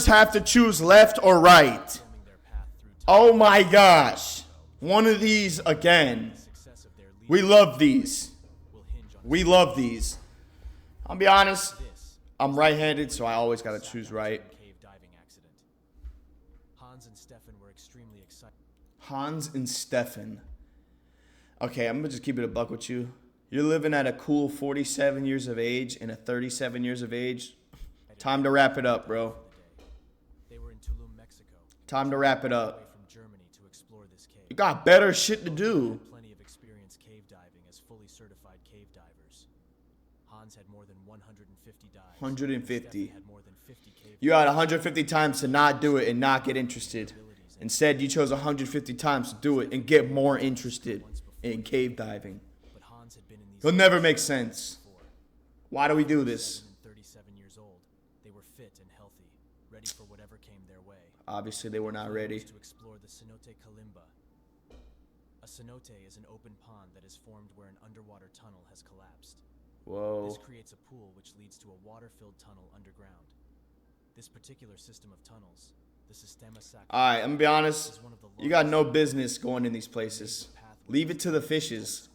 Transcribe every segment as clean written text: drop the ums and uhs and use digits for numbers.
Have to choose left or right. Oh my gosh. One of these again. We love these. We love these. I'll be honest. I'm right-handed, so I always gotta choose right. Hans and Stefan were extremely excited. Hans and Stefan. Okay, I'm gonna just keep it a buck with you. You're living at a cool 47 years of age and a 37 years of age. Time to wrap it up, bro. They were in Tulum, Mexico. Time to wrap it up. From Germany to explore this cave. You got better shit to do. Plenty of experience cave diving as fully certified cave divers. Hans had more than 150 dives. 150. Had more than 50 cave You had 150 times to not do it and not get interested. Instead, you chose 150 times to do it and get more interested in cave diving. But Hans had been in these. It'll never make sense. Why do we do this? 37 years old, they were fit and healthy, ready for whatever came their way. Obviously, they were not ready. To explore the cenote Kalimba. A cenote is an open pond that is formed where an underwater tunnel has collapsed. Whoa. This creates a pool which leads to a water-filled tunnel underground. This particular system of tunnels, the Sistema Sacra. Alright, I'm gonna be honest. You got no business going in these places. Leave it to the fishes.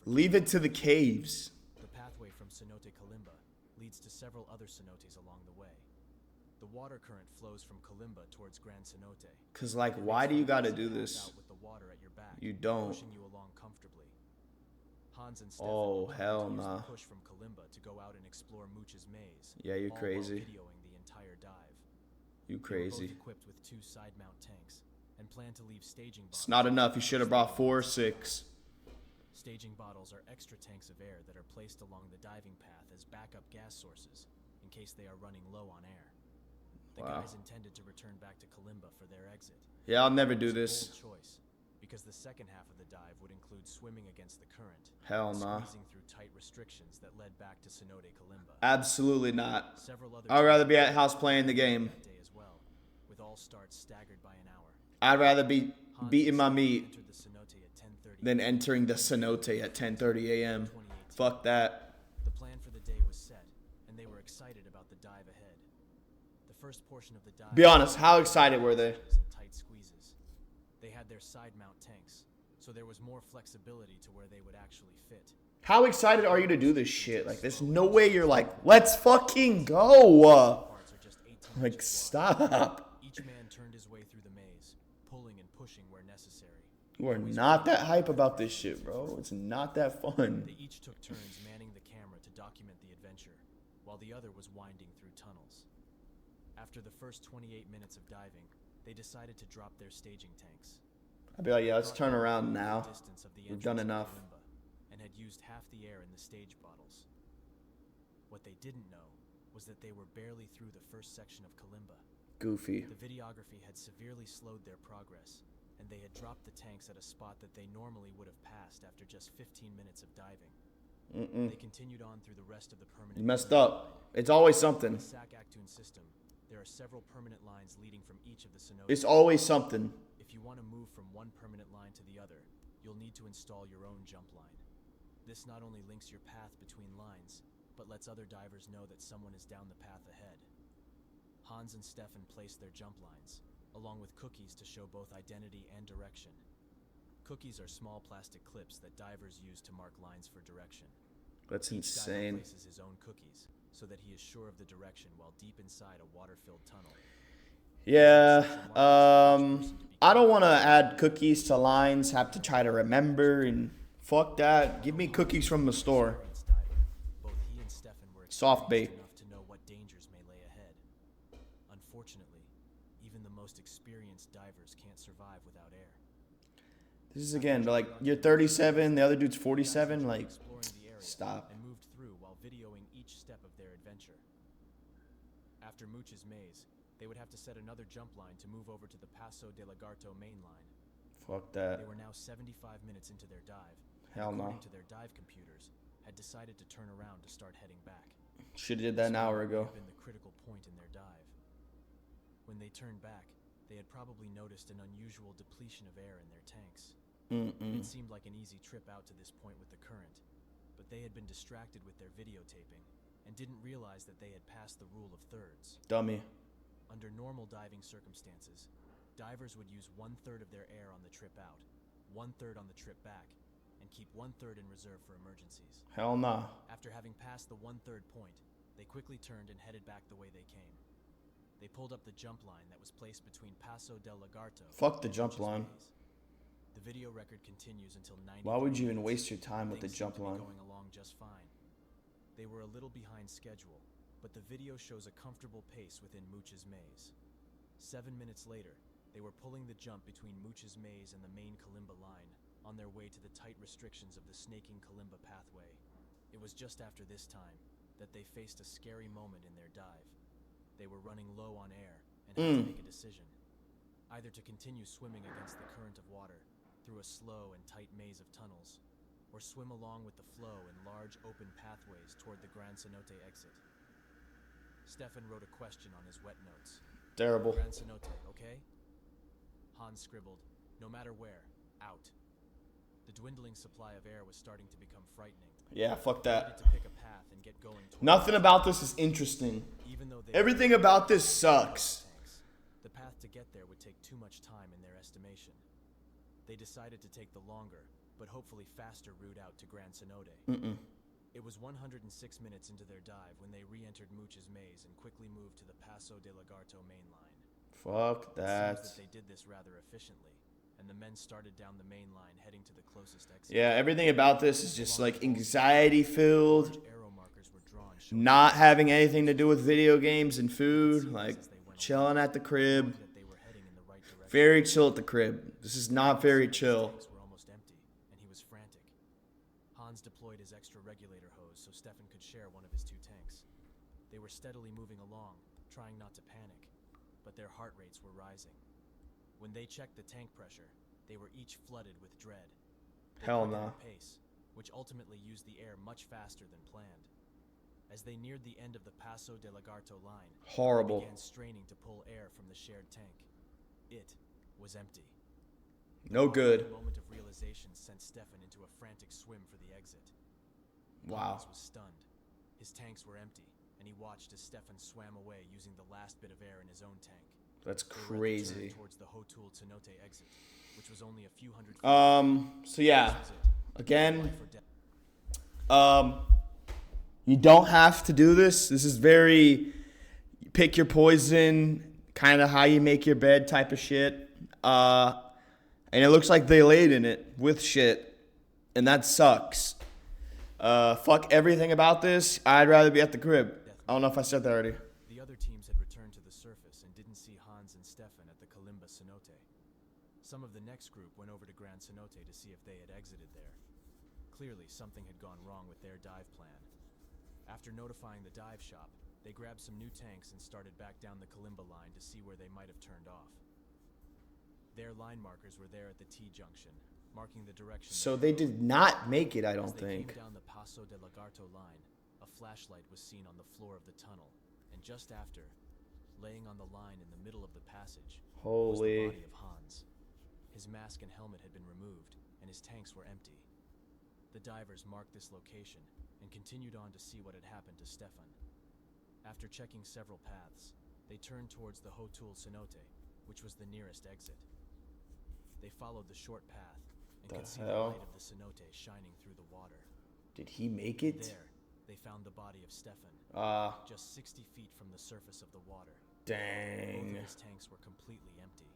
Leave it to the caves. The pathway from cenote Kalimba leads to several other cenotes along the way. The water current flows from Kalimba towards Grand Cenote. Cause like, why do you gotta do this? With the water at your back, You don't. pushing you along comfortably. Hans and Stefan Oh, hell nah. push from Kalimba to go out and explore Mooch's maze. Yeah, you're all crazy. While videoing the entire dive. You They were both crazy. equipped with 2 side mount tanks and plan to leave staging bottles. It's not enough. You should have brought 4 or 6. Staging bottles are extra tanks of air that are placed along the diving path as backup gas sources in case they are running low on air. The Wow. guys intended to return back to Kalimba for their exit. Yeah, I'll never It do was a this. bold choice, because the second half of the dive would include swimming against the current. Hell and nah. Squeezing through tight restrictions that led back to cenote Kalimba. Absolutely not. Several other I'd rather be at teams house playing the game. that day as well, with all starts staggered by an hour. I'd rather be Hans beating my and Stefan meat entered the cenote at 10:30 than entering the cenote at 10:30 a.m. Fuck that. The plan for the day was set, and they were excited about the dive ahead. The first portion of the dive. Be honest, how excited were they? And tight squeezes. They had their side mount tanks, so there was more flexibility to where they would actually fit. How excited are you to do this shit? Like, there's no way you're like, let's fucking go. Parts are just 18 Like, inches stop. wide. Each man turned his way through the maze, pulling and pushing where necessary. We're not that hype about this shit, bro. It's not that fun. They each took turns manning the camera to document the adventure, while the other was winding through tunnels. After the first 28 minutes of diving, they decided to drop their staging tanks. I'd be like, yeah, let's turn around now. Distance of the We've done entrance enough. of Kalimba, and had used half the air in the stage bottles. What they didn't know was that they were barely through the first section of Kalimba. Goofy. The videography had severely slowed their progress, and they had dropped the tanks at a spot that they normally would have passed after just 15 minutes of diving. They continued on through the rest of the permanent. You messed up. It's always something. The Sac Actun system, there are several permanent lines leading from each of the cenotes. It's always something. If you want to move from one permanent line to the other, you'll need to install your own jump line. This not only links your path between lines, but lets other divers know that someone is down the path ahead. Hans and Stefan placed their jump lines, along with cookies to show both identity and direction. Cookies are small plastic clips that divers use to mark lines for direction. That's Each diver insane. places his own cookies, so that he is sure of the direction while deep inside a water-filled tunnel. Yeah, I don't want to add cookies to lines, have to try to remember, and fuck that. Give me cookies from the store. Both he and Stefan were Soft bait. enough to know what dangers may lay ahead. Unfortunately, even the most experienced divers can't survive without air. This is again, like, you're 37, the other dude's 47, like, Exploring the area stop. and moved through while videoing each step of their adventure. After Mooch's maze, they would have to set another jump line to move over to the Paso de Lagarto main line. Fuck They that. were now 75 minutes into their dive. Hell no. According to their dive computers, had decided to turn around to start heading back. Should've did that an hour This may ago. have been the critical point in their dive. When they turned back, they had probably noticed an unusual depletion of air in their tanks. It seemed like an easy trip out to this point with the current, but they had been distracted with their videotaping and didn't realize that they had passed the rule of thirds. Dummy. Under normal diving circumstances, divers would use 1/3 of their air on the trip out, 1/3 on the trip back, and keep 1/3 in reserve for emergencies. Hell nah. After having passed the 1/3 point, they quickly turned and headed back the way they came. They pulled up the jump line that was placed between Paso del Lagarto. Fuck the and jump Muchas line. Mays. The video record continues until 90. Why would you even minutes. waste your time with the Things jump seemed to be line? going along just fine. They were a little behind schedule, but the video shows a comfortable pace within Muchas Mays. 7 minutes later, they were pulling the jump between Muchas Mays and the main Kalimba line, on their way to the tight restrictions of the snaking Kalimba pathway. It was just after this time that they faced a scary moment in their dive. They were running low on air and had to make a decision. Either to continue swimming against the current of water through a slow and tight maze of tunnels, or swim along with the flow in large open pathways toward the Gran Cenote exit. Stefan wrote a question on his wet notes. Terrible. Gran Cenote, okay? Hans scribbled, no matter where, out. The dwindling supply of air was starting to become frightening. Yeah, fuck They needed that. to pick a path and get going toward Nothing about this is interesting. even though they Everything about this sucks. tanks. The path to get there would take too much time in their estimation. They decided to take the longer, but hopefully faster route out to Gran Cenote. It was 106 minutes into their dive when they re-entered Muchas Maze and quickly moved to the Paso de Lagarto main line. Fuck It that. seems that they did this rather efficiently, and the men started down the main line heading to the closest exit. Yeah, everything about this is just like anxiety filled. Large arrow markers were drawn showing Not having anything to do with video games and food. Like chilling at the crib. that they were heading in the right direction. Very chill at the crib. This is not very His chill. tanks were almost empty, and he was frantic. Hans deployed his extra regulator hose so Stefan could share one of his 2 tanks. They were steadily moving along, trying not to panic, but their heart rates were rising. When they checked the tank pressure, they were each flooded with dread. They Hell quickened no. their pace, which ultimately used the air much faster than planned. As they neared the end of the Paso de Lagarto line, Horrible. they began straining to pull air from the shared tank. It was empty. No good. The moment of realization sent Stefan into a frantic swim for the exit. Wow. Hans was stunned. His tanks were empty, and he watched as Stefan swam away using the last bit of air in his own tank. That's They were at the turn crazy. towards the Hotul Cenote exit, which was only a few hundred feet. So yeah. This was it. Again, Life or death. you don't have to do this. This is very pick your poison, kind of how you make your bed type of shit. And it looks like they laid in it with shit, and that sucks. Fuck everything about this. I'd rather be at the crib. I don't know if I said that already. The other teams had returned to the surface and didn't see Hans and Stefan at the Kalimba cenote. Some of the next group went over to Gran Cenote to see if they had exited there. Clearly, something had gone wrong with their dive plan. After notifying the dive shop, they grabbed some new tanks and started back down the Kalimba line to see where they might have turned off. Their line markers were there at the T-junction, marking the direction. So they did not make it, I As don't they think. came down the Paso de Lagarto line, a flashlight was seen on the floor of the tunnel, and just after, laying on the line in the middle of the passage, was the Holy. body of Hans. His mask and helmet had been removed, and his tanks were empty. The divers marked this location and continued on to see what had happened to Stefan. After checking several paths, they turned towards the Hotul Cenote, which was the nearest exit. They followed the short path and The could see hell? the light of the cenote shining through the water. Did he make it? There, they found the body of Stefan, just 60 feet from the surface of the water. Both Dang. of his tanks were completely empty.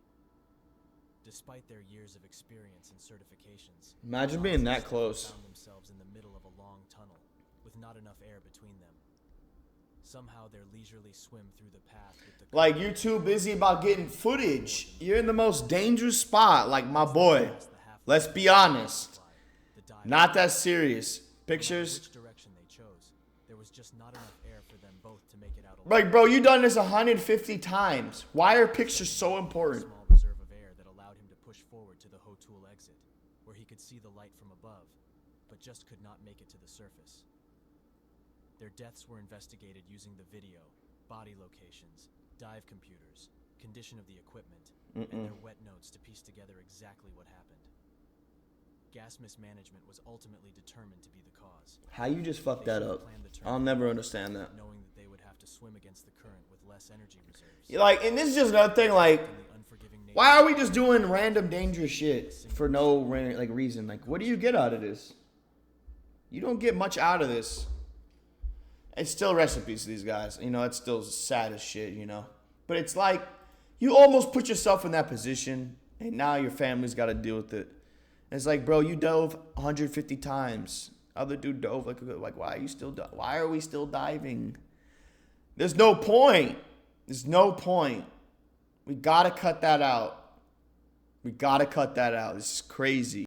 Despite their years of experience and certifications, Imagine Hans being and that Stefan close. found themselves in the middle of a long tunnel with not enough air between them. Somehow their leisurely swim through the path with the Like, you're too busy about getting footage. You're in the most dangerous spot, like my boy. Let's be honest. the dive Not that serious. no matter Pictures. which direction they chose, there was just not enough air for them both to make it out alive. Like, bro, you done this 150 times. Why are pictures so important? Small reserve of air that allowed him to push forward to the Hotul exit, where he could see the light from above, but just could not make it to the surface. Their deaths were investigated using the video, body locations, dive computers, condition of the equipment, and their wet notes to piece together exactly what happened. gas mismanagement was ultimately determined to be the cause. How you just fucked They that should have up? planned the I'll turn never understand that. knowing that they would have to swim against the current with less energy reserves. Like, and this is just another thing, like, And the unforgiving nature why are we just doing random dangerous shit for no reason? Like, what do you get out of this? You don't get much out of this. It's still recipes to these guys. You know, it's still sad as shit, you know. But it's like, you almost put yourself in that position, and now your family's got to deal with it. And it's like, bro, you dove 150 times. Other dude dove like why are you still? Why are we still diving? There's no point. There's no point. We gotta cut that out. We gotta cut that out. This is crazy.